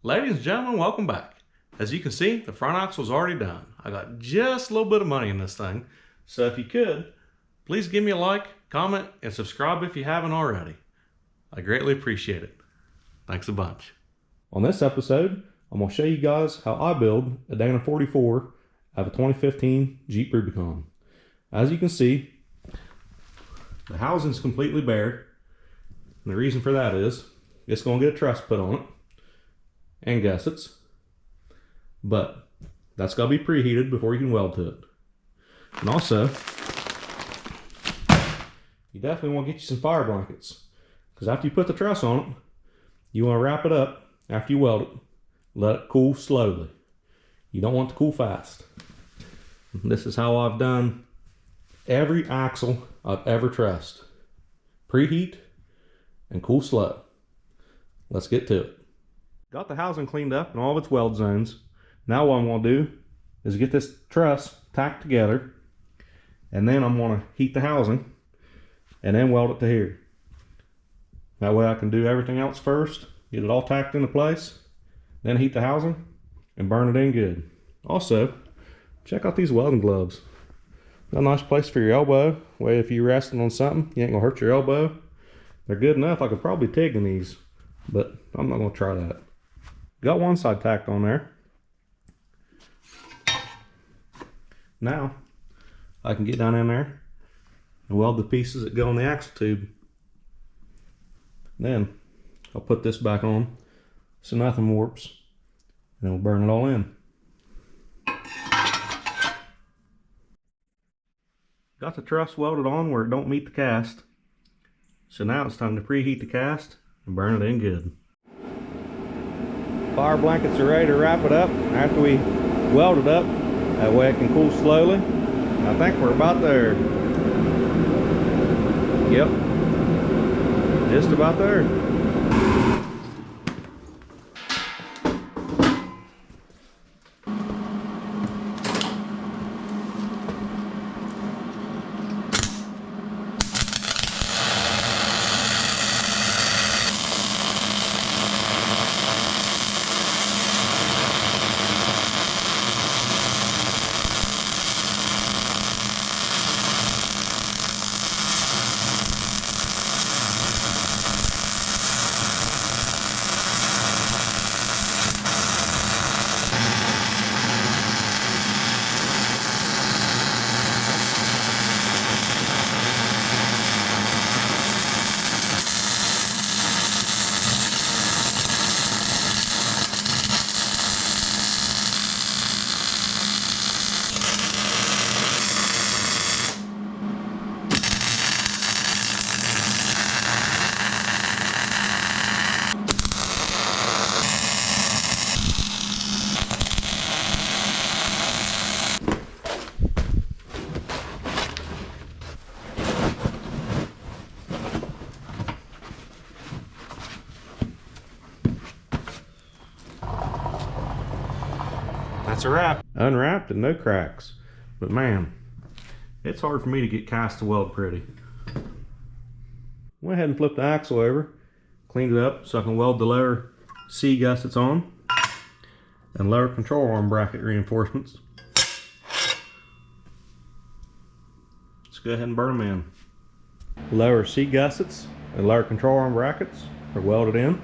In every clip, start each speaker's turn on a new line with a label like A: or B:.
A: Ladies and gentlemen, welcome back. As you can see, the front axle is already done. I got just a little bit of money in this thing. So if you could, please give me a like, comment, and subscribe if you haven't already. I greatly appreciate it. Thanks a bunch. On this episode, I'm going to show you guys how I build a Dana 44 out of a 2015 Jeep Rubicon. As you can see, the housing's completely bare. And the reason for that is it's going to get a truss put on it and gussets. But that's got to be preheated before you can weld to it. And also, you definitely want to get you some fire blankets, because after you put the truss on it, you want to wrap it up after you weld it. Let it cool slowly. You don't want it to cool fast. This is how I've done every axle I've ever trussed. Preheat and cool slow. Let's get to it. Got the housing cleaned up in all of its weld zones. Now what I'm going to do is get this truss tacked together, and then I'm going to heat the housing and then weld it to here. That way I can do everything else first, get it all tacked into place, then heat the housing and burn it in good. Also, check out these welding gloves. Got a nice place for your elbow. Way if you're resting on something, you ain't gonna hurt your elbow. They're good enough. I could probably TIG in these, but I'm not gonna try that. Got one side tacked on there. Now I can get down in there and weld the pieces that go on the axle tube. Then I'll put this back on so nothing warps, and we'll burn it all in. Got the truss welded on where it don't meet the cast. So now it's time to preheat the cast and burn it in good. Fire blankets are ready to wrap it up after we weld it up. That way it can cool slowly. I think we're about there. Yep. Just about there. That's a wrap. Unwrapped and no cracks. But man, it's hard for me to get cast to weld pretty. Went ahead and flipped the axle over, cleaned it up so I can weld the lower C gussets on and lower control arm bracket reinforcements. Let's go ahead and burn them in. Lower C gussets and lower control arm brackets are welded in.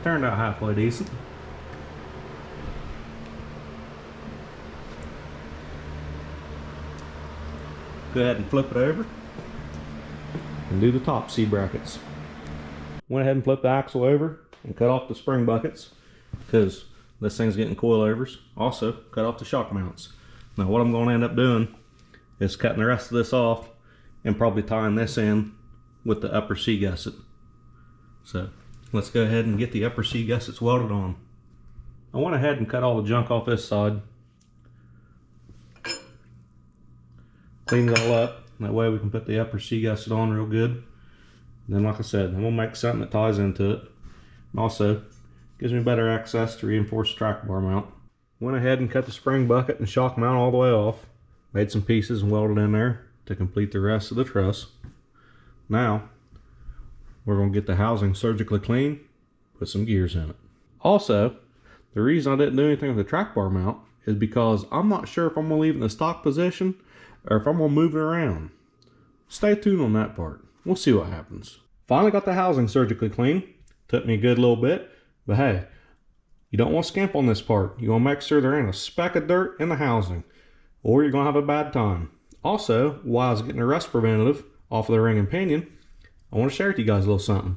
A: Turned out halfway decent. Go ahead and flip it over and do the top C brackets. Went ahead and flipped the axle over and cut off the spring buckets because this thing's getting coilovers. Also cut off the shock mounts. Now what I'm going to end up doing is cutting the rest of this off and probably tying this in with the upper C gusset. So let's go ahead and get the upper C gussets welded on. I went ahead and cut all the junk off this side. Cleaned it all up. That way we can put the upper C gusset on real good. And then like I said, I'm going to make something that ties into it. And also gives me better access to reinforce the track bar mount. Went ahead and cut the spring bucket and shock mount all the way off. Made some pieces and welded in there to complete the rest of the truss. Now we're going to get the housing surgically clean, put some gears in it. Also, the reason I didn't do anything with the track bar mount is because I'm not sure if I'm going to leave it in the stock position or if I'm going to move it around. Stay tuned on that part. We'll see what happens. Finally got the housing surgically clean. Took me a good little bit, but hey, you don't want to skimp on this part. You want to make sure there ain't a speck of dirt in the housing, or you're going to have a bad time. Also, while I was getting a rust preventative off of the ring and pinion, I want to share with you guys a little something.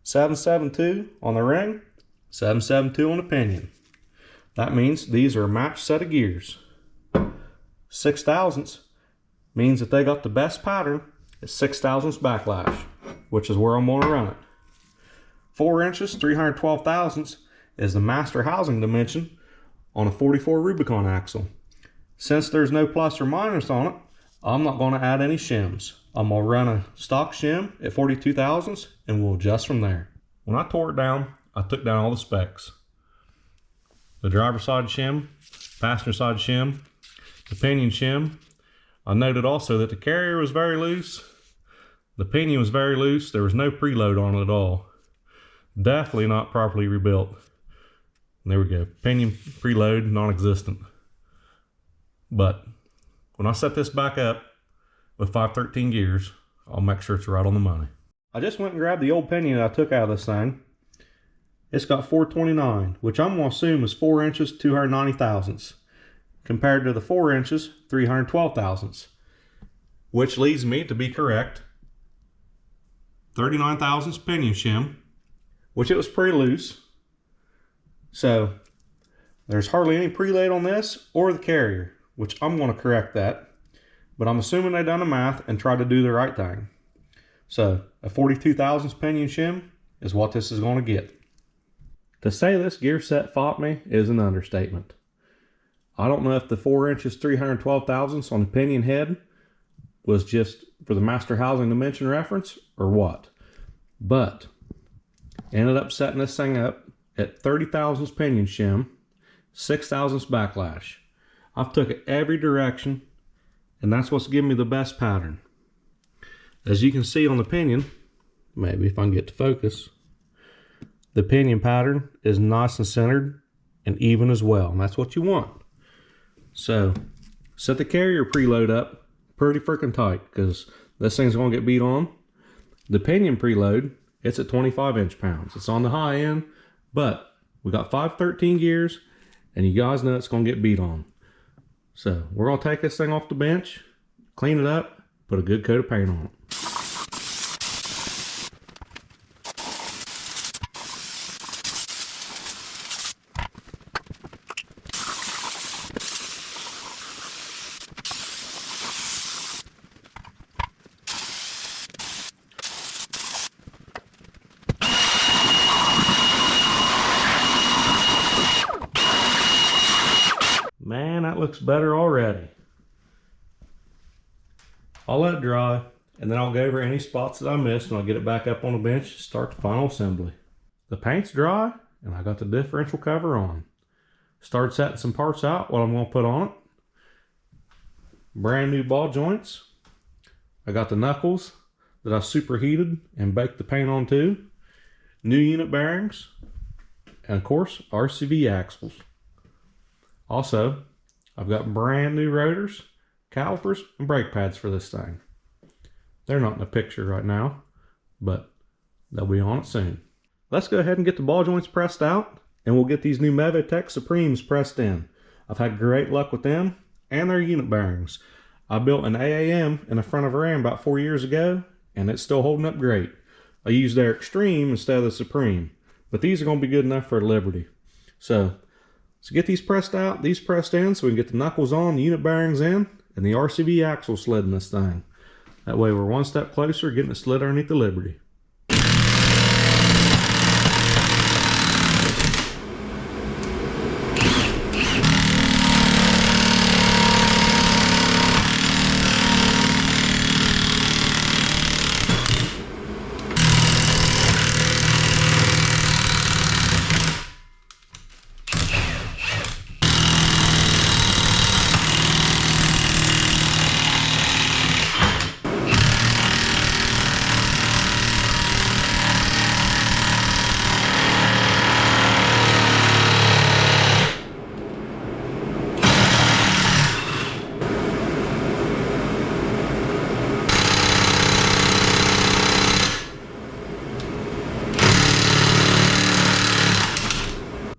A: 772 on the ring, 772 on the pinion. That means these are a matched set of gears. 6 thousandths means that they got the best pattern at 6 thousandths backlash, which is where I'm going to run it. 4 inches, 312 thousandths is the master housing dimension on a 44 Rubicon axle. Since there's no plus or minus on it, I'm not going to add any shims. I'm going to run a stock shim at 42 thousandths and we'll adjust from there. When I tore it down, I took down all the specs. The driver's side shim, passenger side shim, the pinion shim. I noted also that the carrier was very loose. The pinion was very loose. There was no preload on it at all. Definitely not properly rebuilt. And there we go. Pinion preload, non-existent. But when I set this back up with 513 gears, I'll make sure it's right on the money. I just went and grabbed the old pinion that I took out of this thing. It's got 429, which I'm going to assume is 4 inches, 290 thousandths, compared to the 4 inches, 312 thousandths, which leads me to be correct. 39 thousandths pinion shim, which it was pretty loose. So there's hardly any preload on this or the carrier, which I'm going to correct that. But I'm assuming they done the math and tried to do the right thing. So a 42 thousandths pinion shim is what this is going to get. To say this gear set fought me is an understatement. I don't know if the 4 inches 312 thousandths on the pinion head was just for the master housing dimension reference or what. But ended up setting this thing up at 30 thousandths pinion shim, 6 thousandths backlash. I've took it every direction, and that's what's giving me the best pattern. As you can see on the pinion, maybe if I can get to focus, the pinion pattern is nice and centered and even as well, and that's what you want. So set the carrier preload up pretty freaking tight because this thing's going to get beat on. The pinion preload, it's at 25 inch-pounds. It's on the high end, but we got 513 gears, and you guys know it's going to get beat on. So we're going to take this thing off the bench, clean it up, put a good coat of paint on it. Man, that looks better already. I'll let it dry, and then I'll go over any spots that I missed when I get it back up on the bench to start the final assembly. The paint's dry, and I got the differential cover on. Started setting some parts out, what I'm going to put on it. Brand new ball joints. I got the knuckles that I superheated and baked the paint on too. New unit bearings, and of course, RCV axles. Also, I've got brand new rotors, calipers, and brake pads for this thing. They're not in the picture right now, but they'll be on it soon. Let's go ahead and get the ball joints pressed out, and we'll get these new Mevotech Supremes pressed in. I've had great luck with them and their unit bearings. I built an AAM in the front of a Ram about 4 years ago, and it's still holding up great. I used their Extreme instead of the Supreme, but these are going to be good enough for Liberty. So get these pressed out, these pressed in, so we can get the knuckles on, the unit bearings in, and the RCV axle slid in this thing. That way we're one step closer getting it slid underneath the Liberty.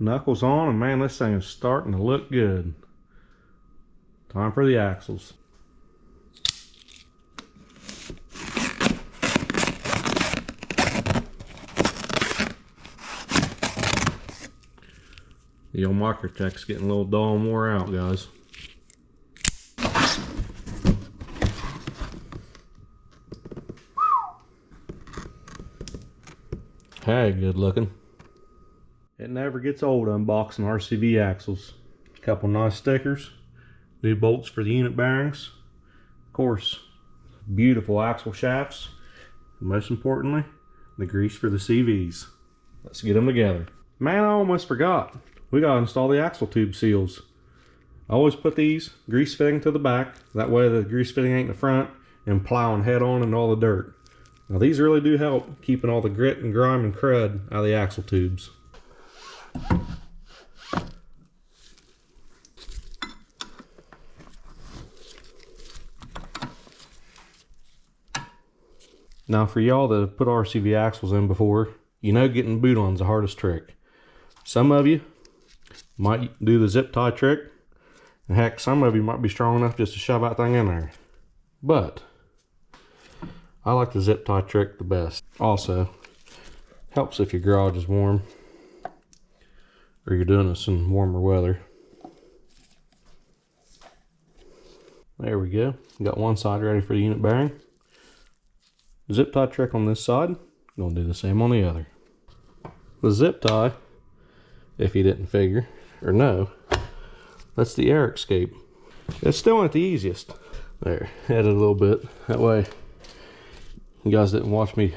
A: Knuckles on, and man, this thing is starting to look good. Time for the axles. The old Microtech's getting a little dull and wore out, guys. Hey, good looking. It never gets old unboxing RCV axles. A couple nice stickers, new bolts for the unit bearings, of course, beautiful axle shafts, and most importantly, the grease for the CVs. Let's get them together. Man, I almost forgot. We gotta install the axle tube seals. I always put these grease fitting to the back. That way the grease fitting ain't in the front and plowing head on into all the dirt. Now these really do help keeping all the grit and grime and crud out of the axle tubes. Now for y'all that have put RCV axles in before, you know getting boot on's the hardest trick. Some of you might do the zip tie trick, and heck, some of you might be strong enough just to shove that thing in there. But I like the zip tie trick the best. Also, helps if your garage is warm or you're doing this in warmer weather. There we go. Got one side ready for the unit bearing. Zip tie trick on this side. Gonna do the same on the other. The zip tie, if you didn't figure or know, that's the air escape. It's still not the easiest. There, add it a little bit. That way you guys didn't watch me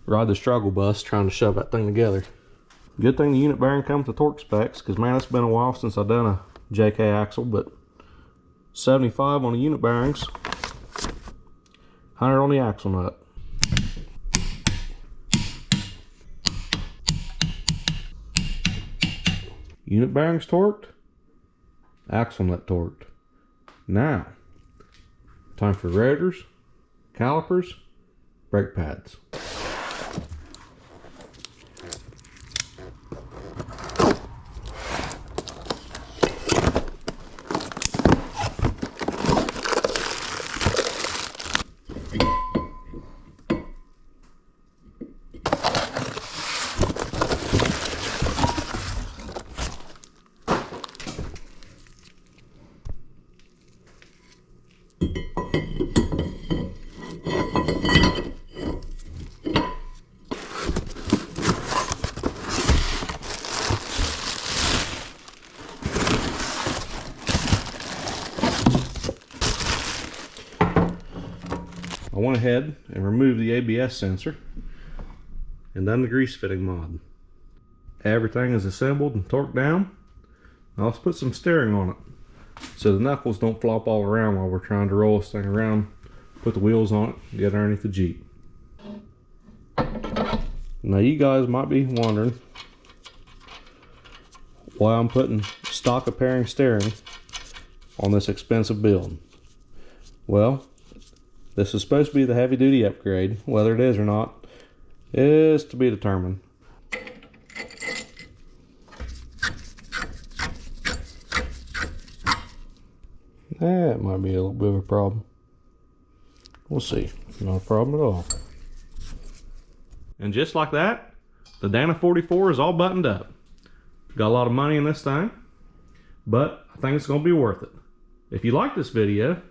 A: ride the struggle bus trying to shove that thing together. Good thing the unit bearing comes with torque specs, because man, it's been a while since I've done a JK axle, but 75 on the unit bearings, 100 on the axle nut. Unit bearings torqued, axle nut torqued. Now, time for rotors, calipers, brake pads. I went ahead and removed the ABS sensor and done the grease fitting mod. Everything is assembled and torqued down. Now let's put some steering on it so the knuckles don't flop all around while we're trying to roll this thing around, put the wheels on it, get underneath the Jeep. Now you guys might be wondering why I'm putting stock pairing steering on this expensive build. Well, this is supposed to be the heavy duty upgrade. Whether it is or not is to be determined. That might be a little bit of a problem. We'll see. Not a problem at all. And just like that, the Dana 44 is all buttoned up. Got a lot of money in this thing, but I think it's going to be worth it. If you like this video,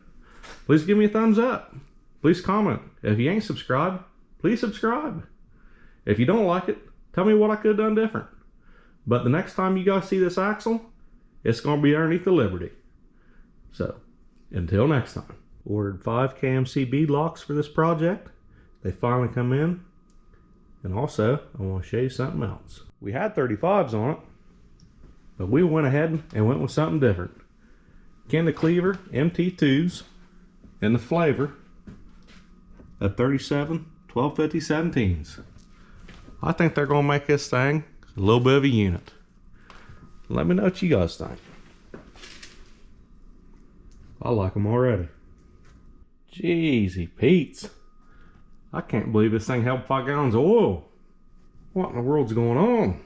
A: please give me a thumbs up. Please comment. If you ain't subscribed, please subscribe. If you don't like it, tell me what I could have done different. But the next time you guys see this axle, it's going to be underneath the Liberty. So, until next time. Ordered 5 KMC bead locks for this project. They finally come in. And also, I want to show you something else. We had 35s on it, but we went ahead and went with something different. Kinder Cleaver MT2s in the flavor of 37 1250 17s. I think they're going to make this thing a little bit of a unit. Let me know what you guys think. I like them already. Jeezy Pete's. I can't believe this thing held 5 gallons of oil. What in the world's going on?